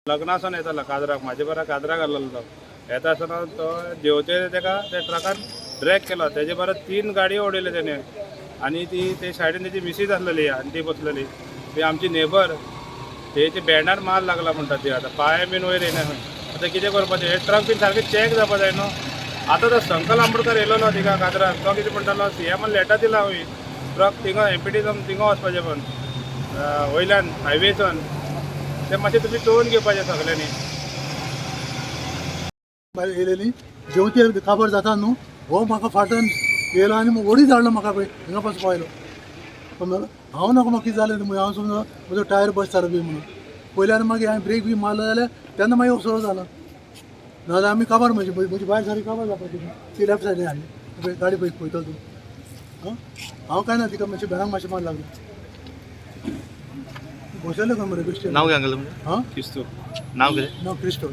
लग्नासन येताला काजराक माझे बरा काजराक घाललो तो येता आसतना तो देवते तेका त्या ट्रकान ड्रॅग केलो तेजे बरा 3 गाडी ओडयले त्याने आणि ती ते सायडीन त्याची मिसीज असलेली आणि ती बसलेली ती आमची नेबर तेचे बँडार मार लागला म्हणटा ती आता पांय बीन वयर येना आता कितें करपाचें हे ट्रक बीन सारके चॅक जावपा जाय न्हू आता तो संकल आंबेडकर येयलो थिंगा काजराक तो कितें म्हणटालो सीएमान लेटर दिला हूंय ट्रक थिंगा एमपीटीसन थिंगा वचपाचें पण वयल्यान हायवेच्यान ते मातशें तुमी पळोवन घेवपाचें सगल्यांनी येयलेली जेवती काबार जाता न्हू हो म्हाका फाटन येयलो आनी वडीच हाडलो म्हाका पळय हिंगा पासून पावयलो हांव नाका म्हाका कितें जालें हांव समजा म्हजो टायर बसतालो बी म्हणून पयल्यार मागीर हांवें ब्रेक बी मारलो जाल्यार तेन्ना मागीर उसळो जाला नाजाल्यार आमी काबार म्हजी बायल सारकी काबार जावपाची ती लेफ्ट सायडीन हाडली गाडी पळयता तूं हांव काय ना तिका मातशें बेरांक मातशें मार लागलो बसयलें खंय मरे बेश्टें नाव काय अंकल हां किस्तू नाव कितें ना क्रिस्टो